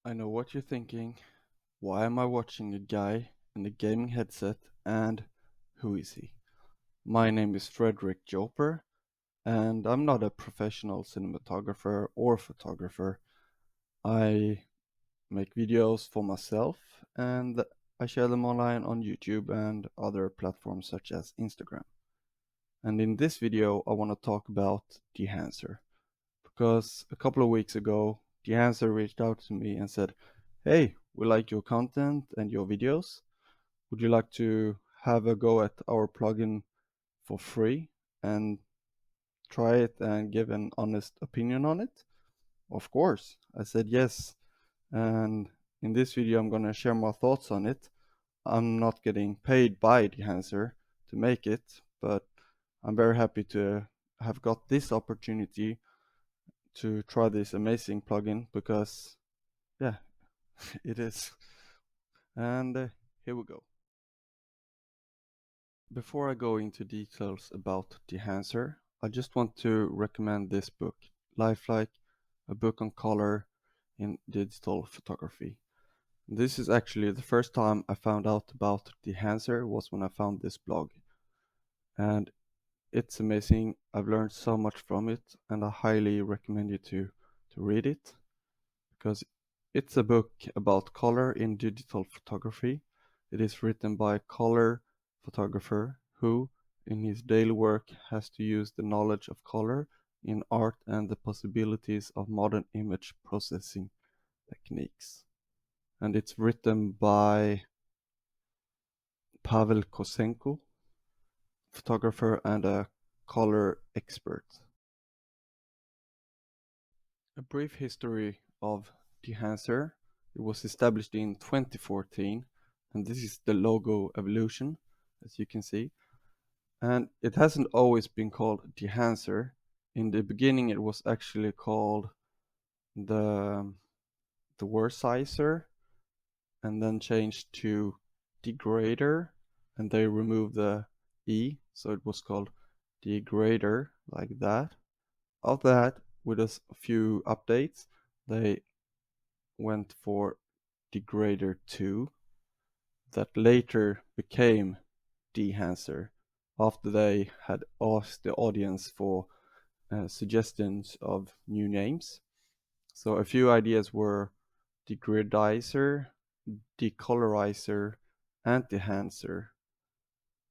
I know what you're thinking. Why am I watching a guy in a gaming headset and who is he? My name is Frederick Joper and I'm not a professional cinematographer or photographer. I make videos for myself and I share them online on YouTube and other platforms such as Instagram. And in this video I want to talk about Dehancer because a couple of weeks ago Dehancer reached out to me and said, "Hey, we like your content and your videos. Would you like to have a go at our plugin for free and try it and give an honest opinion on it?" Of course, I said yes. And in this video, I'm gonna share my thoughts on it. I'm not getting paid by Dehancer to make it, but I'm very happy to have got this opportunity to try this amazing plugin because, yeah, it is. And here we go. Before I go into details about Dehancer, I just want to recommend this book, LIFELIKE, a book on color in digital photography. This is actually the first time I found out about Dehancer was when I found this blog. And it's amazing. I've learned so much from it and I highly recommend you to read it because it's a book about color in digital photography. It is written by a color photographer who, in his daily work, has to use the knowledge of color in art and the possibilities of modern image processing techniques. And it's written by Pavel Kosenko, photographer and a color expert. A brief history of Dehancer. It was established in 2014, and this is the logo evolution, as you can see. And it hasn't always been called Dehancer. In the beginning, it was actually called the the Versizer, and then changed to Degrader, and they removed the E, so it was called Degrader, like that. After that, with a few updates, they went for Degrader 2 that later became Dehancer after they had asked the audience for suggestions of new names. So a few ideas were Degradizer, Decolorizer, and Dehancer.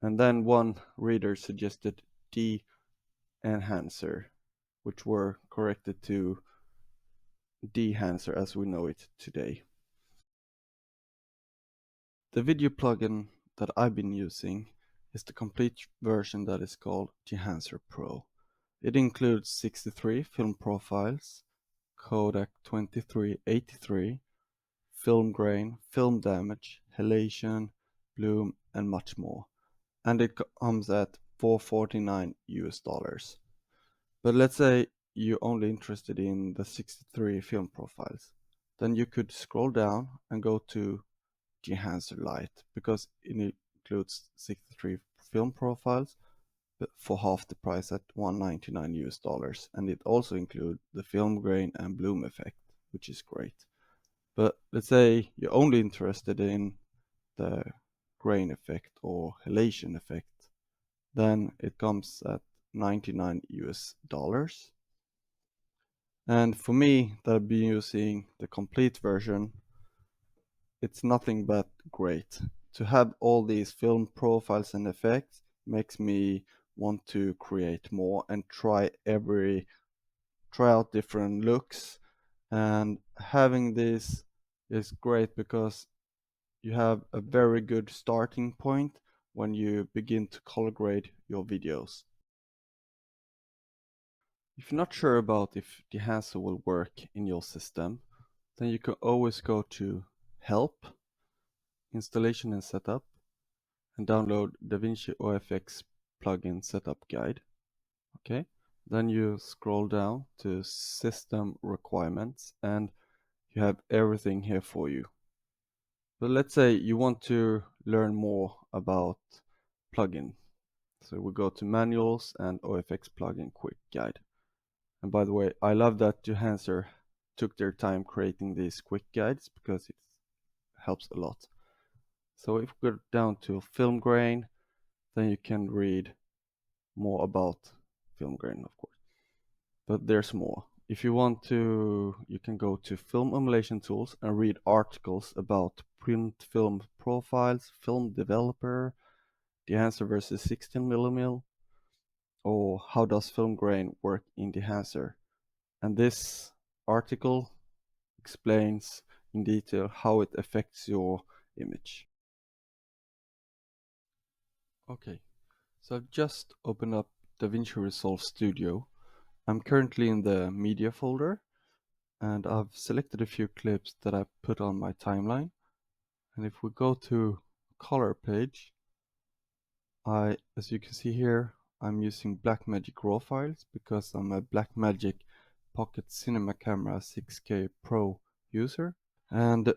And then one reader suggested De-enhancer, which were corrected to Dehancer as we know it today. The video plugin that I've been using is the complete version that is called Dehancer Pro. It includes 63 film profiles, KODAK 2383, film grain, film damage, halation, bloom, and much more. And it comes at $449 US. But let's say you're only interested in the 63 film profiles. Then you could scroll down and go to Dehancer Lite because it includes 63 film profiles for half the price at $199 US, and it also includes the film grain and bloom effect, which is great. But let's say you're only interested in the grain effect or halation effect, then it comes at $99 US. And for me, that I've been using the complete version, it's nothing but great. To have all these film profiles and effects makes me want to create more and try out different looks. And having this is great because you have a very good starting point when you begin to color grade your videos. If you're not sure about if Dehancer will work in your system, then you can always go to Help, Installation and Setup, and download Davinci OFX plugin setup guide. Okay, then you scroll down to System Requirements and you have everything here for you. But let's say you want to learn more about plugin. So we go to Manuals and OFX plugin quick guide. And by the way, I love that Dehancer took their time creating these quick guides because it helps a lot. So if we go down to film grain, then you can read more about film grain, of course. But there's more. If you want to, you can go to Film Emulation Tools and read articles about print film profiles, film developer, Dehancer versus 16mm, or how does film grain work in Dehancer. And this article explains in detail how it affects your image. Okay, so I've just opened up Davinci Resolve Studio. I'm currently in the media folder, and I've selected a few clips that I put on my timeline. And if we go to color page, as you can see here, I'm using Blackmagic RAW files because I'm a Blackmagic Pocket Cinema Camera 6K Pro user. And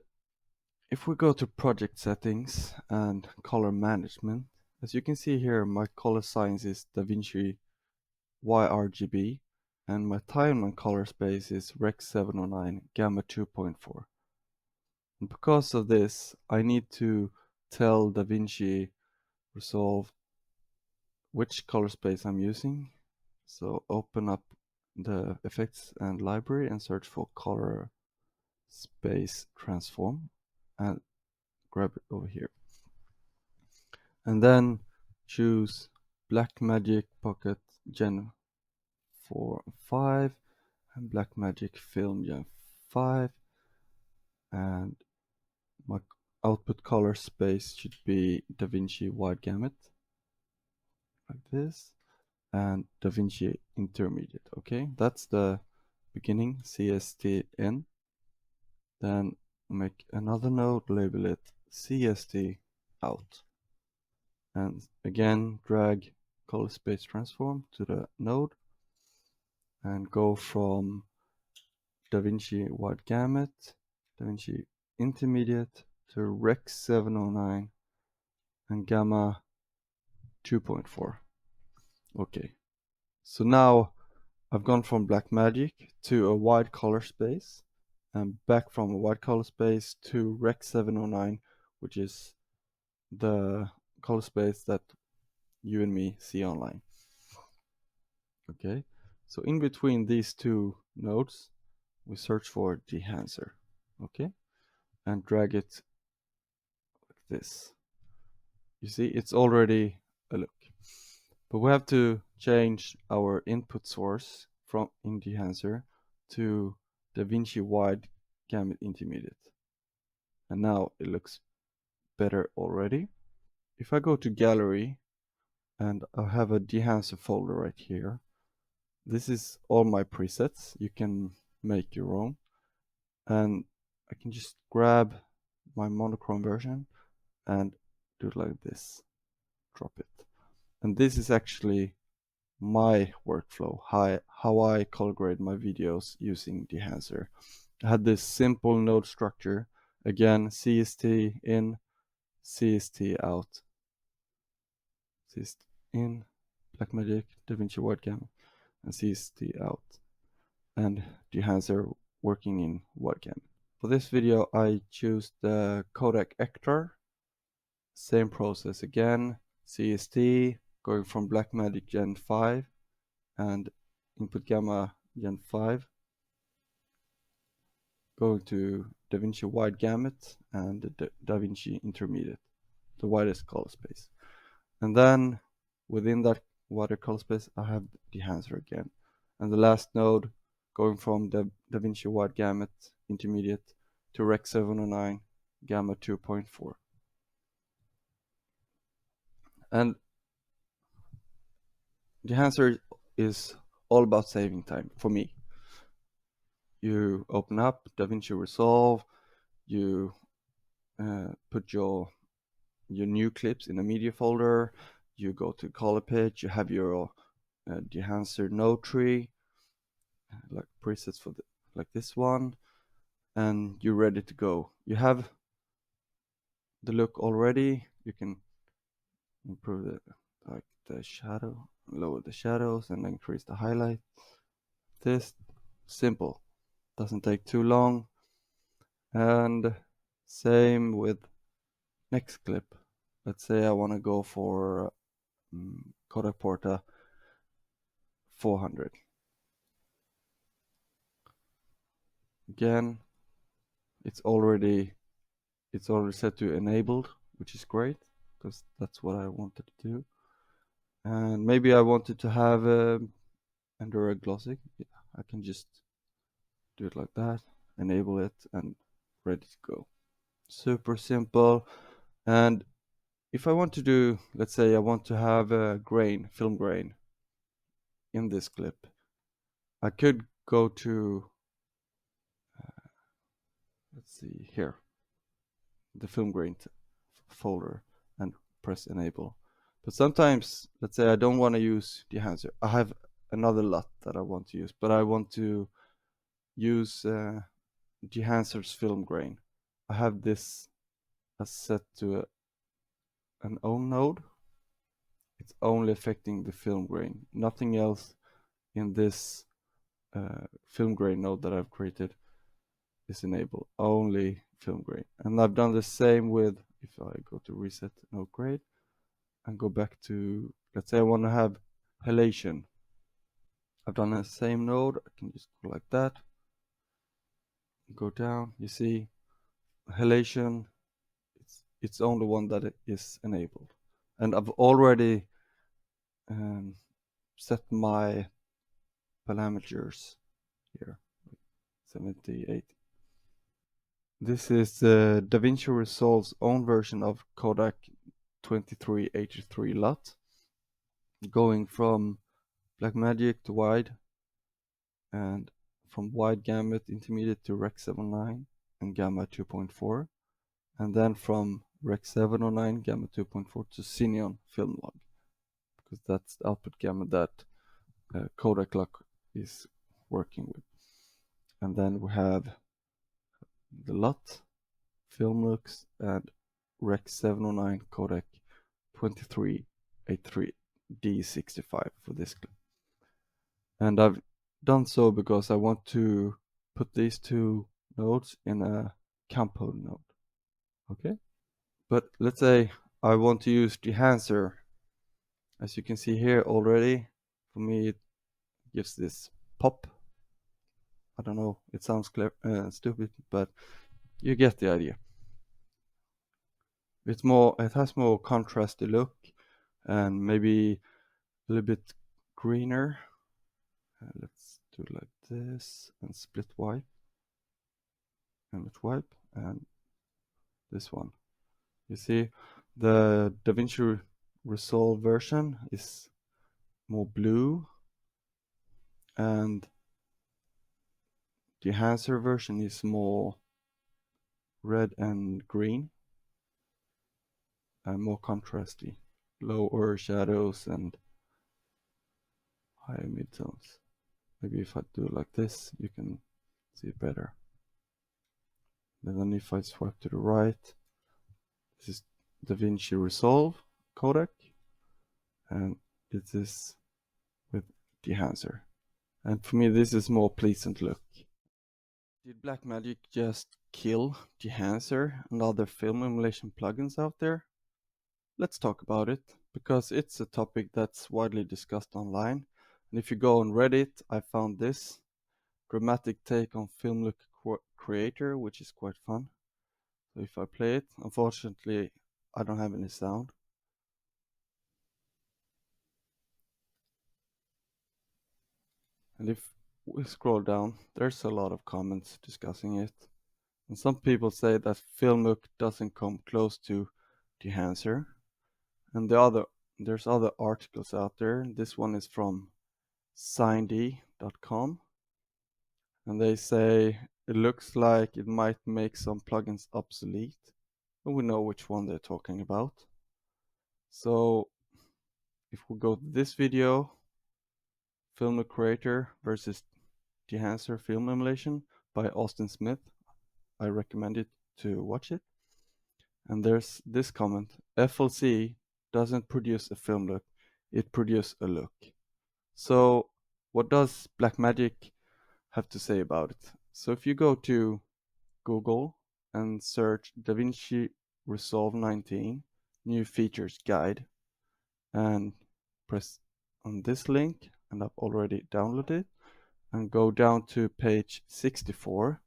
if we go to project settings and color management, as you can see here, my color science is Davinci YRGB, and my timeline color space is Rec 709 Gamma 2.4. And because of this, I need to tell Davinci Resolve which color space I'm using. So open up the effects and library and search for color space transform and grab it over here. And then choose Blackmagic Pocket Gen 4 5 and Blackmagic Film Gen 5, and my output color space should be Davinci Wide Gamut like this, and Davinci Intermediate. Okay, that's the beginning CSTN. Then make another node, label it CST out, and again drag color space transform to the node and go from Davinci Wide Gamut, Davinci Intermediate to Rec 709 and Gamma 2.4. Okay, so now I've gone from Blackmagic to a wide color space and back from a wide color space to Rec 709, which is the color space that you and me see online. Okay, so in between these two nodes, we search for Dehancer. Okay, and drag it like this. You see, it's already a look. But we have to change our input source from in Dehancer to Davinci Wide Gamut Intermediate. And now it looks better already. If I go to Gallery, and I have a Dehancer folder right here, this is all my presets. You can make your own. And I can just grab my monochrome version and do it like this. Drop it. And this is actually my workflow, how I color grade my videos using Dehancer. I had this simple node structure. Again, CST in, CST out, CST in, Blackmagic, Davinci Wide Gamut, and CST out, and Dehancer working in Wide Gamut. For this video, I choose the Kodak Ektar. Same process again, CST, going from Blackmagic Gen 5 and input gamma Gen 5, going to Davinci Wide Gamut and the Davinci Intermediate, the widest color space. And then within that wider color space, I have Dehancer again. And the last node going from the Davinci Wide Gamut Intermediate to Rec 709 Gamma 2.4. And Dehancer is all about saving time for me. You open up Davinci Resolve, you put your new clips in a media folder, you go to color page, you have your Dehancer node tree, like presets for like this one, and you're ready to go. You have the look already. You can improve the shadow, lower the shadows, and increase the highlight. This simple. doesn't take too long. And same with next clip. Let's say I want to go for Kodak Porta 400. Again, it's already set to enabled, which is great because that's what I wanted to do. And maybe I wanted to have Endura Glossy. Yeah, I can just do it like that, enable it, and ready to go. Super simple. And if I want to do, let's say I want to have a grain, film grain in this clip, I could go to, let's see here, the film grain folder and press enable. But sometimes, let's say I don't want to use Dehancer. I have another lot that I want to use, but I want to use Dehancer's film grain. I have this as set to an own node. It's only affecting the film grain. Nothing else in this film grain node that I've created is enabled. Only film grain. And I've done the same with, if I go to reset node grade and go back to, let's say I want to have halation. I've done the same node. I can just go like that. Go down. You see halation. It's only one that is enabled. And I've already set my parameters here, 78. This is Davinci Resolve's own version of Kodak 2383 LUT, going from Blackmagic to wide, and from wide gamut intermediate to Rec 709 and gamma 2.4, and then from Rec 709 gamma 2.4 to Cineon film log, because that's the output gamma that Kodak LUT is working with. And then we have the LUT, film looks, and Rec 709 Kodak 2383 D65 for this clip. And I've done so because I want to put these two nodes in a compound node. Okay? But let's say I want to use Dehancer. As you can see here already, for me it gives this pop. I don't know, it sounds stupid, but you get the idea. It has more contrasty look and maybe a little bit greener. Let's do it like this and split wipe, image wipe, and this one. You see the Davinci Resolve version is more blue, and the Dehancer version is more red and green and more contrasty, lower shadows and higher midtones. Maybe if I do it like this, you can see it better. And then if I swipe to the right, this is Davinci Resolve Kodak, and this is with Dehancer. And for me, this is more pleasant look. Did Blackmagic just kill Dehancer and other film emulation plugins out there? Let's talk about it, because it's a topic that's widely discussed online. And if you go on Reddit, I found this dramatic take on Film Look Creator, which is quite fun. So if I play it, unfortunately, I don't have any sound. And if we scroll down, there's a lot of comments discussing it. And some people say that Film Look doesn't come close to Dehancer. And there's other articles out there. This one is from signed.com. And they say it looks like it might make some plugins obsolete. And we know which one they're talking about. So if we go to this video, Film Creator versus Dehancer Film Emulation by Austin Smith, I recommend it to watch it. And there's this comment: FLC doesn't produce a film look, it produces a look. So what does Blackmagic have to say about it? So if you go to Google and search Davinci Resolve 19 New Features Guide and press on this link, and I've already downloaded it, and go down to page 64,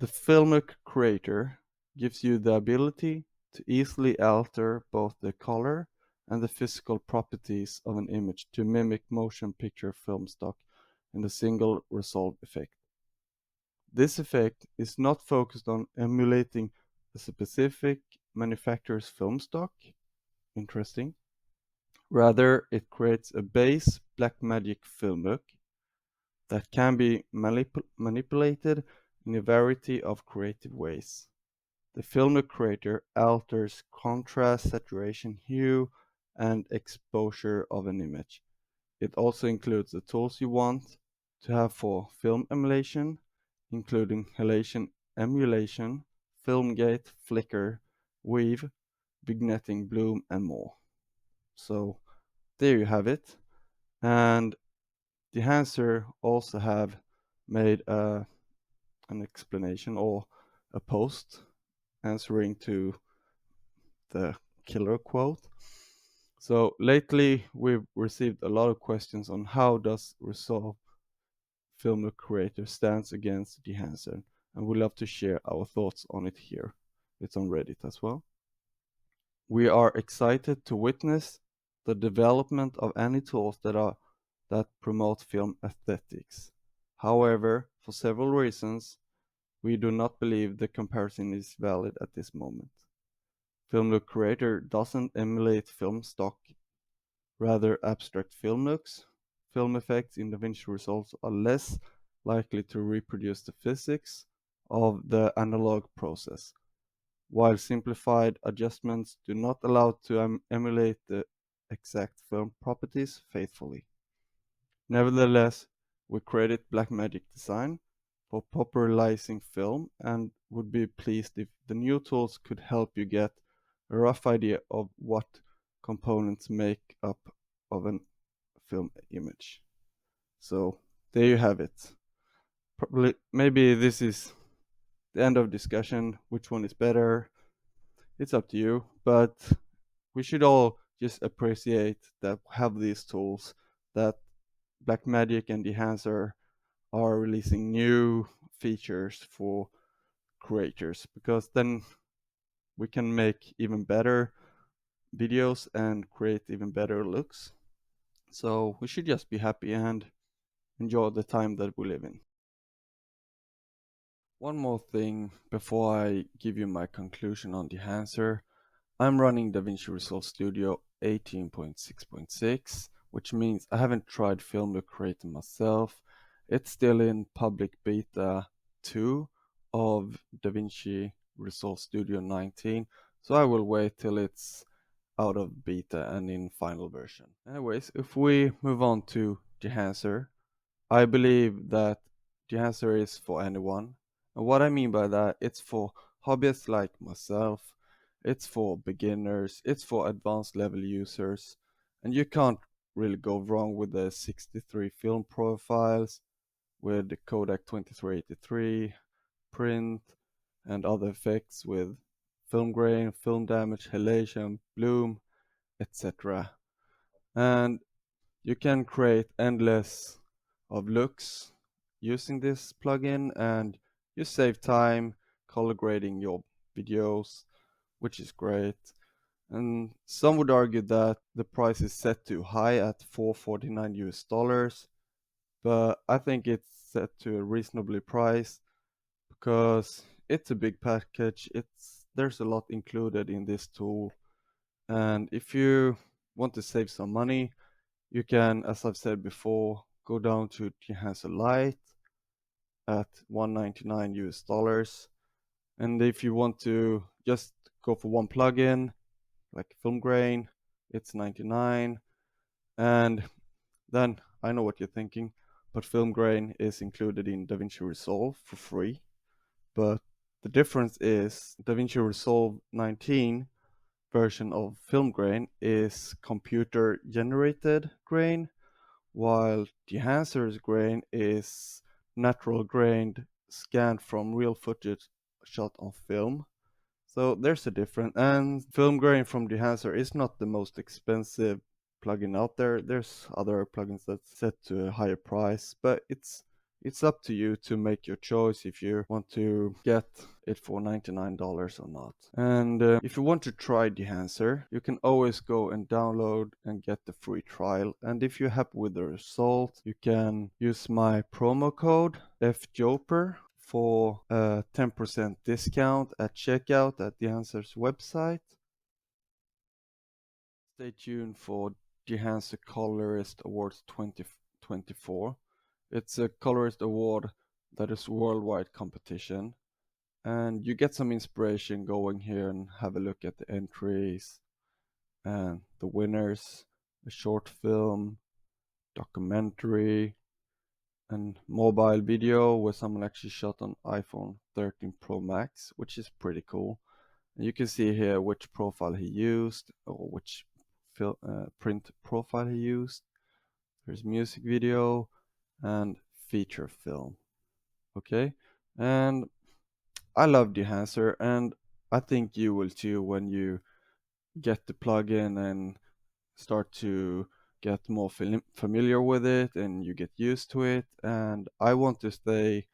the Filmic Creator gives you the ability to easily alter both the color and the physical properties of an image to mimic motion picture film stock in a single resolve effect. This effect is not focused on emulating a specific manufacturer's film stock. Interesting. Rather, it creates a base Blackmagic film look that can be manipulated in a variety of creative ways. The film creator alters contrast, saturation, hue, and exposure of an image. It also includes the tools you want to have for film emulation, including halation emulation, film gate, flicker, weave, vignetting, bloom, and more. So there you have it. And Dehancer also have made an explanation or a post answering to the killer quote. So lately we've received a lot of questions on how does Resolve Film Creator stands against Dehancer, and we'd love to share our thoughts on it here. It's on Reddit as well. We are excited to witness the development of any tools that promote film aesthetics. However, for several reasons, we do not believe the comparison is valid at this moment. Film Look Creator doesn't emulate film stock, rather abstract film looks. Film effects in DaVinci Resolve are less likely to reproduce the physics of the analog process, while simplified adjustments do not allow to emulate the exact film properties faithfully. Nevertheless, we credit Blackmagic Design for popularizing film and would be pleased if the new tools could help you get a rough idea of what components make up of a film image. So there you have it. Probably, maybe this is the end of discussion. Which one is better? It's up to you, but we should all just appreciate that we have these tools, that Blackmagic and Dehancer are releasing new features for creators, because then we can make even better videos and create even better looks. So we should just be happy and enjoy the time that we live in. One more thing before I give you my conclusion on Dehancer. I'm running DaVinci Resolve Studio 18.6.6, which means I haven't tried Film Creator myself. It's still in public beta 2 of DaVinci Resolve Studio 19, so I will wait till it's out of beta and in final version. Anyways, if we move on to Dehancer, I believe that Dehancer is for anyone. And what I mean by that, it's for hobbyists like myself, it's for beginners, it's for advanced level users, and you can't really go wrong with the 63 film profiles, with the KODAK 2383, print, and other effects with film grain, film damage, halation, bloom, etc. And you can create endless of looks using this plugin, and you save time color grading your videos, which is great. And some would argue that the price is set too high at $449 US, but I think it's set to a reasonably price because it's a big package. There's a lot included in this tool, and if you want to save some money, you can, as I've said before, go down to Dehancer Lite at $199 US. And if you want to just go for one plugin, like Film Grain, it's $99. And then I know what you're thinking, but Film Grain is included in DaVinci Resolve for free. But the difference is DaVinci Resolve 19 version of Film Grain is computer generated grain, while Dehancer's grain is natural grained scanned from real footage shot on film. So there's a difference. And film grain from Dehancer is not the most expensive plugin out there. There's other plugins that's set to a higher price, but it's up to you to make your choice if you want to get it for $99 or not. And if you want to try Dehancer, you can always go and download and get the free trial. And if you're happy with the result, you can use my promo code fjouper for a 10% discount at checkout at Dehancer's website. Stay tuned for Dehancer Colorist Awards 2024. It's a Colorist award that is worldwide competition, and you get some inspiration going here and have a look at the entries and the winners, a short film, documentary, and mobile video where someone actually shot on iPhone 13 Pro Max, which is pretty cool. And you can see here which profile he used or which print profile he used. There's music video and feature film. Okay, and I love Dehancer, and I think you will too when you get the plugin and start to get more familiar with it and you get used to it. And I want to say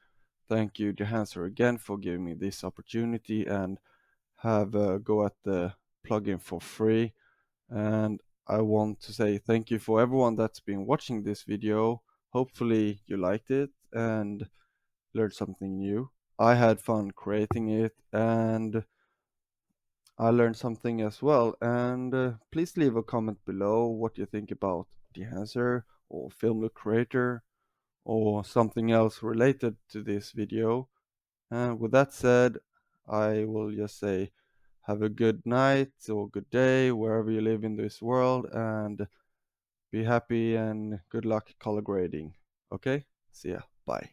thank you, Dehancer, again for giving me this opportunity and have a go at the plugin for free. And I want to say thank you for everyone that's been watching this video. Hopefully you liked it and learned something new. I had fun creating it and I learned something as well. And please leave a comment below what you think about Dehancer or Film Look Creator or something else related to this video. And with that said, I will just say have a good night or good day wherever you live in this world, and be happy and good luck color grading. Okay? See ya. Bye.